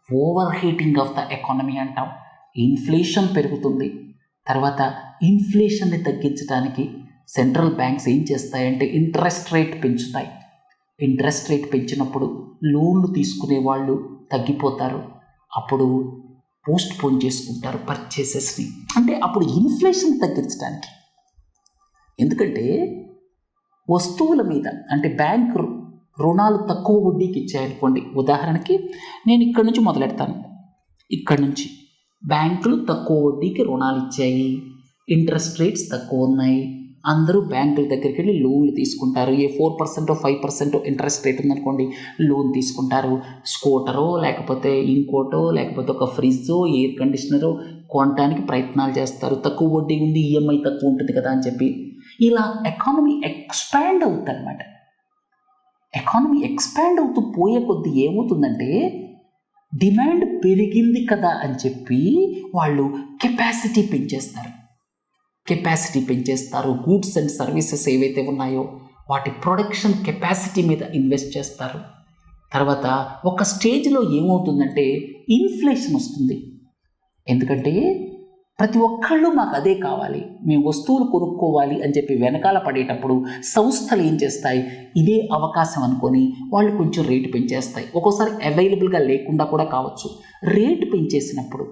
A: over heating of the economy అంటాం. ఇన్ఫ్లేషన్ పెరుగుతుంది. తర్వాత ఇన్ఫ్లేషన్ని తగ్గించడానికి సెంట్రల్ బ్యాంక్స్ ఏం చేస్తాయంటే ఇంట్రెస్ట్ రేట్ పెంచుతాయి. ఇంట్రెస్ట్ రేట్ పెంచినప్పుడు లోన్లు తీసుకునే వాళ్ళు తగ్గిపోతారు, అప్పుడు పోస్ట్ పోన్ చేసుకుంటారు పర్చేసెస్ని. అంటే అప్పుడు ఇన్ఫ్లేషన్ తగ్గించడానికి. ఎందుకంటే వస్తువుల మీద, అంటే బ్యాంక్ రుణాలు తక్కువ వడ్డీకి ఇచ్చాయనుకోండి. ఉదాహరణకి నేను ఇక్కడి నుంచి మొదలెడతాను. ఇక్కడి నుంచి బ్యాంకులు తక్కువ వడ్డీకి రుణాలు ఇచ్చాయి, ఇంట్రెస్ట్ రేట్స్ తక్కువ ఉన్నాయి, అందరూ బ్యాంకుల దగ్గరికి వెళ్ళి లోన్లు తీసుకుంటారు. 4% 5% ఇంట్రెస్ట్ రేట్ ఉందనుకోండి, లోన్ తీసుకుంటారు. స్కూటరో లేకపోతే ఇంకోటో లేకపోతే ఒక ఫ్రిడ్జో ఎయిర్ కండిషనరో కొనడానికి ప్రయత్నాలు చేస్తారు. తక్కువ వడ్డీ ఉంది, ఈఎంఐ తక్కువ ఉంటుంది కదా అని చెప్పి. ఇలా ఎకానమీ ఎక్స్పాండ్ అవుతుంది అనమాట. ఎకానమీ ఎక్స్పాండ్ అవుతూ పోయే కొద్దీ ఏమవుతుందంటే, డిమాండ్ పెరిగింది కదా అని చెప్పి వాళ్ళు కెపాసిటీ పెంచేస్తారు. గూడ్స్ అండ్ సర్వీసెస్ ఏవైతే ఉన్నాయో వాటి ప్రొడక్షన్ కెపాసిటీ మీద ఇన్వెస్ట్ చేస్తారు. తర్వాత ఒక స్టేజ్లో ఏమవుతుందంటే ఇన్ఫ్లేషన్ వస్తుంది. ఎందుకంటే ప్రతి ఒక్కళ్ళు మాకు అదే కావాలి, మేము వస్తువులు కొనుక్కోవాలి అని చెప్పి వెనకాల పడేటప్పుడు సంస్థలు ఏం చేస్తాయి, ఇదే అవకాశం అనుకొని వాళ్ళు కొంచెం రేటు పెంచేస్తాయి. ఒక్కోసారి అవైలబుల్గా లేకుండా కూడా కావచ్చు. రేటు పెంచేసినప్పుడు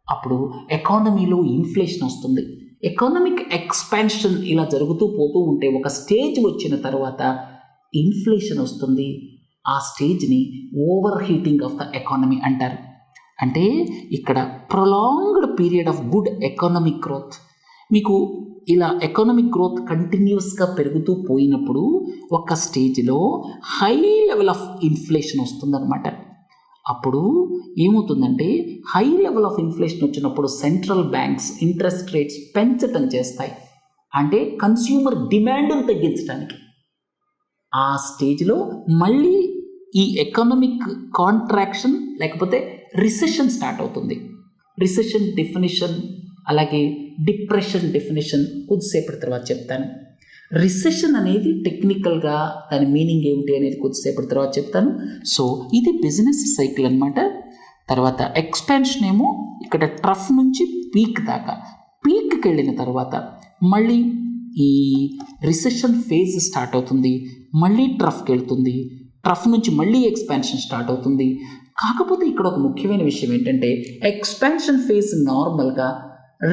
A: అప్పుడు ఎకానమీలో ఇన్ఫ్లేషన్ వస్తుంది. ఎకానమిక్ ఎక్స్పాన్షన్ ఇలా జరుగుతూ పోతూ ఉంటే ఒక స్టేజ్ వచ్చిన తర్వాత ఇన్ఫ్లేషన్ వస్తుంది. ఆ స్టేజ్ని over heating of the economy అంటారు. అంటే ఇక్కడ prolonged period of good economic growth, మీకు ఇలా ఎకనామిక్ గ్రోత్ కంటిన్యూస్గా పెరుగుతూ పోయినప్పుడు ఒక స్టేజ్లో హై లెవెల్ ఆఫ్ ఇన్ఫ్లేషన్ వస్తుందన్నమాట. అప్పుడు ఏమవుతుందంటే హై లెవెల్ ఆఫ్ ఇన్ఫ్లేషన్ వచ్చినప్పుడు సెంట్రల్ బ్యాంక్స్ ఇంట్రెస్ట్ రేట్స్ పెంచటం చేస్తాయి. అంటే కన్స్యూమర్ డిమాండ్ను తగ్గించడానికి. ఆ స్టేజ్లో మళ్ళీ ఈ ఎకనామిక్ కాంట్రాక్షన్ లేకపోతే రిసెషన్ స్టార్ట్ అవుతుంది. రిసెషన్ డెఫినిషన్ అలాగే డిప్రెషన్ డెఫినిషన్ కొద్దిసేపటి తర్వాత చెప్తాను. రిసెషన్ అనేది టెక్నికల్గా దాని మీనింగ్ ఏమిటి అనేది కొద్దిసేపటి తర్వాత చెప్తాను. సో ఇది బిజినెస్ సైకిల్ అనమాట. తర్వాత ఎక్స్పాన్షన్ ఏమో ఇక్కడ ట్రఫ్ నుంచి పీక్ దాకా, పీక్కి వెళ్ళిన తర్వాత మళ్ళీ ఈ రిసెషన్ ఫేజ్ స్టార్ట్ అవుతుంది, మళ్ళీ ట్రఫ్కి వెళ్తుంది, ట్రఫ్ నుంచి మళ్ళీ ఎక్స్పాన్షన్ స్టార్ట్ అవుతుంది. కాకపోతే ఇక్కడ ఒక ముఖ్యమైన విషయం ఏంటంటే ఎక్స్పాన్షన్ ఫేజ్ నార్మల్గా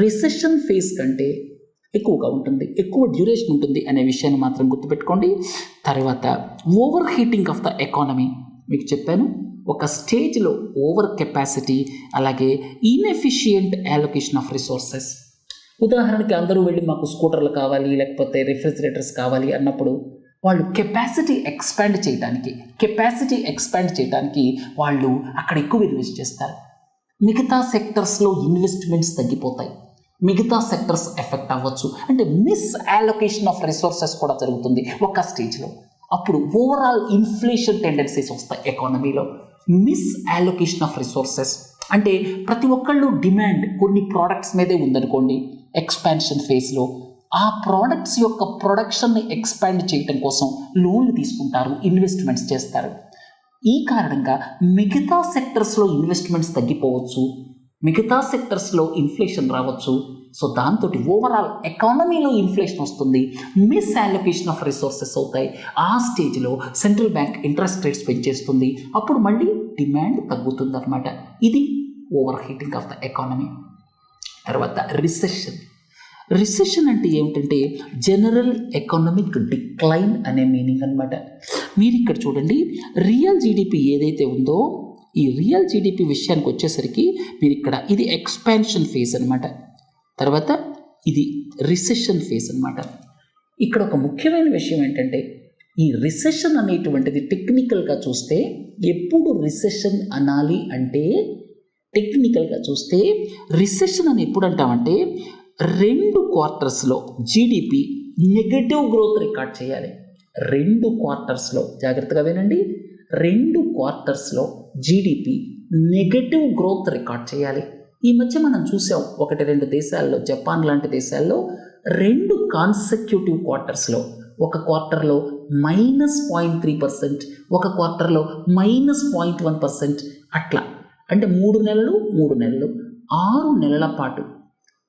A: రిసెషన్ ఫేజ్ కంటే ఎక్కువగా ఉంటుంది, ఎక్కువ డ్యూరేషన్ ఉంటుంది అనే విషయాన్ని మాత్రం గుర్తుపెట్టుకోండి. తర్వాత over heating of the economy మీకు చెప్పాను. ఒక స్టేజ్లో ఓవర్ కెపాసిటీ అలాగే ఇన్ఎఫిషియంట్ అలొకేషన్ ఆఫ్ రిసోర్సెస్. ఉదాహరణకి అందరూ వెళ్ళి మాకు స్కూటర్లు కావాలి లేకపోతే రిఫ్రిజిరేటర్స్ కావాలి అన్నప్పుడు వాళ్ళు కెపాసిటీ ఎక్స్పాండ్ చేయడానికి వాళ్ళు అక్కడ ఎక్కువ ఇన్వెస్ట్ చేస్తారు. మిగతా సెక్టర్స్లో ఇన్వెస్ట్మెంట్స్ తగ్గిపోతాయి, మిగతా సెక్టర్స్ ఎఫెక్ట్ అవ్వచ్చు. అంటే మిస్ అలొకేషన్ ఆఫ్ రిసోర్సెస్ కూడా జరుగుతుంది ఒక స్టేజ్లో. అప్పుడు ఓవరాల్ ఇన్ఫ్లేషన్ టెండెన్సీస్ వస్తాయి ఎకానమీలో. మిస్ అలొకేషన్ ఆఫ్ రిసోర్సెస్ అంటే ప్రతి ఒక్కళ్ళు డిమాండ్ కొన్ని ప్రోడక్ట్స్ మీదే ఉందనుకోండి, ఎక్స్పాన్షన్ ఫేజ్లో ఆ ప్రోడక్ట్స్ యొక్క ప్రొడక్షన్ని ఎక్స్పాండ్ చేయడం కోసం లోన్లు తీసుకుంటారు, ఇన్వెస్ట్మెంట్స్ చేస్తారు. ఈ కారణంగా మిగతా సెక్టర్స్లో ఇన్వెస్ట్మెంట్స్ తగ్గిపోవచ్చు, మిగతా సెక్టర్స్లో ఇన్ఫ్లేషన్ రావచ్చు. సో దాంతో ఓవరాల్ ఎకానమీలో ఇన్ఫ్లేషన్ వస్తుంది, మిస్ అలొకేషన్ ఆఫ్ రిసోర్సెస్ అవుతాయి. ఆ స్టేజ్లో సెంట్రల్ బ్యాంక్ ఇంట్రెస్ట్ రేట్స్ పెంచేస్తుంది, అప్పుడు మళ్ళీ డిమాండ్ తగ్గుతుంది అనమాట. ఇది over heating of the economy. తర్వాత రిసెషన్ అంటే ఏమిటంటే జనరల్ ఎకనామిక్ డిక్లైన్ అనే మీనింగ్ అనమాట. మీరు ఇక్కడ చూడండి, రియల్ జీడిపి ఏదైతే ఉందో ఈ రియల్ జీడిపి విషయానికి వచ్చేసరికి మీరు ఇక్కడ ఇది ఎక్స్పాన్షన్ ఫేజ్ అనమాట, తర్వాత ఇది రిసెషన్ ఫేజ్ అనమాట. ఇక్కడ ఒక ముఖ్యమైన విషయం ఏంటంటే ఈ రిసెషన్ అనేటువంటిది టెక్నికల్గా చూస్తే ఎప్పుడు రిసెషన్ అనాలి అంటే, టెక్నికల్గా చూస్తే రిసెషన్ అని ఎప్పుడు అంటామంటే 2 క్వార్టర్స్లో జీడిపి నెగటివ్ గ్రోత్ రికార్డ్ చేయాలి. 2 క్వార్టర్స్లో జాగ్రత్తగా వినండి, 2 క్వార్టర్స్లో జీడిపి నెగటివ్ గ్రోత్ రికార్డ్ చేయాలి. ఈ మధ్య మనం చూసాం 1-2 దేశాల్లో, జపాన్ లాంటి దేశాల్లో 2 కాన్సెక్యూటివ్ క్వార్టర్స్లో, ఒక క్వార్టర్లో -0.3%, ఒక క్వార్టర్లో -0.1%, అట్లా అంటే 3 నెలలు 6 నెలల పాటు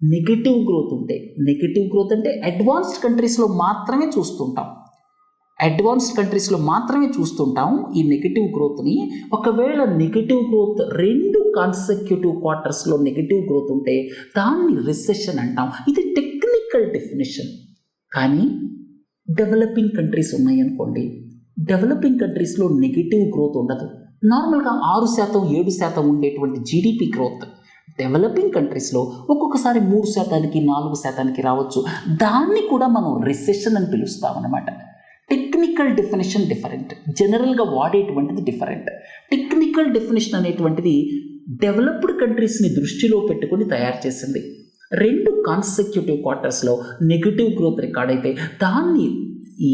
A: నెగటివ్ గ్రోత్ ఉంటే, నెగటివ్ గ్రోత్ అంటే అడ్వాన్స్డ్ కంట్రీస్లో మాత్రమే చూస్తుంటాం ఈ నెగటివ్ గ్రోత్ని. ఒకవేళ నెగటివ్ గ్రోత్ 2 కాన్సెక్యూటివ్ క్వార్టర్స్లో నెగటివ్ గ్రోత్ ఉంటే దాన్ని రిసెషన్ అంటాం. ఇది టెక్నికల్ డెఫినేషన్. కానీ డెవలపింగ్ కంట్రీస్ ఉన్నాయనుకోండి, డెవలపింగ్ కంట్రీస్లో నెగటివ్ గ్రోత్ ఉండదు. నార్మల్గా 6%, 7% ఉండేటువంటి జీడిపి గ్రోత్ డెవలపింగ్ కంట్రీస్లో ఒక్కొక్కసారి 3%, 4% రావచ్చు. దాన్ని కూడా మనం రిసెషన్ అని పిలుస్తాం అన్నమాట. టెక్నికల్ డెఫినేషన్ డిఫరెంట్, జనరల్గా వాడేటువంటిది డిఫరెంట్. టెక్నికల్ డెఫినేషన్ అనేటువంటిది డెవలప్డ్ కంట్రీస్ని దృష్టిలో పెట్టుకుని తయారు చేసింది. 2 కాన్సెక్యూటివ్ క్వార్టర్స్లో నెగిటివ్ గ్రోత్ రికార్డ్ అయితే దాన్ని ఈ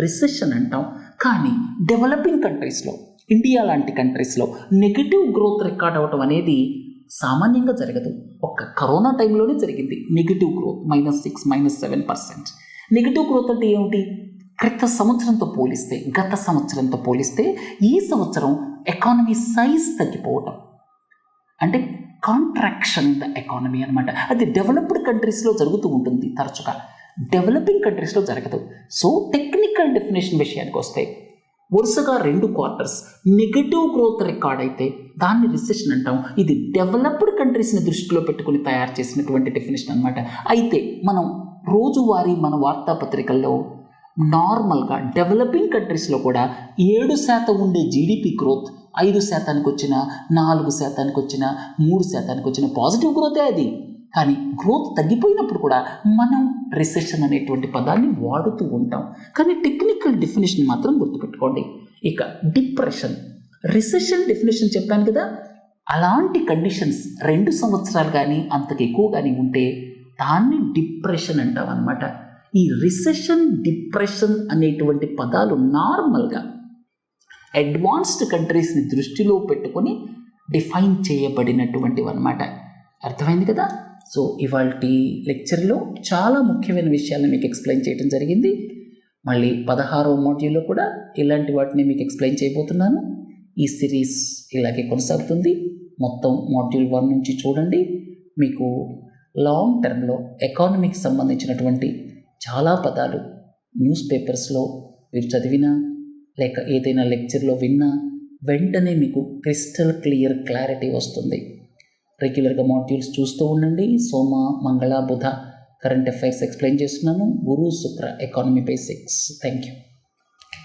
A: రిసెషన్ అంటాం. కానీ డెవలపింగ్ కంట్రీస్లో, ఇండియా లాంటి కంట్రీస్లో నెగిటివ్ గ్రోత్ రికార్డ్ అవ్వటం అనేది సామాన్యంగా జరగదు. ఒక్క కరోనా టైంలోనే జరిగింది నెగిటివ్ గ్రోత్, -6, -7%. నెగిటివ్ గ్రోత్ అంటే ఏమిటి? గత సంవత్సరంతో పోలిస్తే ఈ సంవత్సరం ఎకానమీ సైజ్ తగ్గిపోవటం, అంటే కాంట్రాక్షన్ ఇన్ ద ఎకానమీ అనమాట. అది డెవలప్డ్ కంట్రీస్లో జరుగుతూ ఉంటుంది తరచుగా, డెవలపింగ్ కంట్రీస్లో జరగదు. సో టెక్నికల్ డెఫినేషన్ విషయానికి వస్తే వరుసగా 2 క్వార్టర్స్ నెగటివ్ గ్రోత్ రికార్డ్ అయితే దాన్ని రిసెషన్ అంటాం. ఇది డెవలప్డ్ కంట్రీస్ని దృష్టిలో పెట్టుకుని తయారు చేసినటువంటి డెఫినేషన్ అనమాట. అయితే మనం రోజువారీ మన వార్తాపత్రికల్లో నార్మల్గా డెవలపింగ్ కంట్రీస్లో కూడా 7% ఉండే జీడిపి గ్రోత్ 5% వచ్చిన, 4% వచ్చిన, 3% వచ్చిన పాజిటివ్ గ్రోతే అది. కానీ గ్రోత్ తగ్గిపోయినప్పుడు కూడా మనం రిసెషన్ అనేటువంటి పదాన్ని వాడుతూ ఉంటాం. కానీ టెక్నికల్ డెఫినేషన్ మాత్రం గుర్తుపెట్టుకోండి. ఇక డిప్రెషన్, రిసెషన్ డెఫినేషన్ చెప్పాను కదా, అలాంటి కండిషన్స్ 2 సంవత్సరాలు కానీ అంతకు ఎక్కువ కానీ ఉంటే దాన్ని డిప్రెషన్ అంటాం అన్నమాట. ఈ రిసెషన్, డిప్రెషన్ అనేటువంటి పదాలు నార్మల్గా అడ్వాన్స్డ్ కంట్రీస్ని దృష్టిలో పెట్టుకొని డిఫైన్ చేయబడినటువంటివి అన్నమాట. అర్థమైంది కదా? సో ఇవాల్టి లెక్చర్లో చాలా ముఖ్యమైన విషయాలను మీకు ఎక్స్ప్లెయిన్ చేయడం జరిగింది. మళ్ళీ 16వ మాడ్యూల్లో కూడా ఇలాంటి వాటిని మీకు ఎక్స్ప్లెయిన్ చేయబోతున్నాను. ఈ సిరీస్ ఇలాగే కొనసాగుతుంది. మొత్తం మాడ్యూల్ 1 నుంచి చూడండి. మీకు లాంగ్ టర్మ్లో ఎకానమీకి సంబంధించినటువంటి చాలా పదాలు న్యూస్ పేపర్స్లో మీరు చదివినా లేక ఏదైనా లెక్చర్లో విన్నా వెంటనే మీకు క్రిస్టల్ క్లియర్ క్లారిటీ వస్తుంది. రెగ్యులర్గా మాడ్యూల్స్ చూస్తూ ఉండండి. సోమ, మంగళ, బుధ కరెంట్ అఫైర్స్ ఎక్స్ప్లెయిన్ చేస్తున్నాను. గురు, శుక్ర ఎకానమీ బేసిక్స్. Thank you.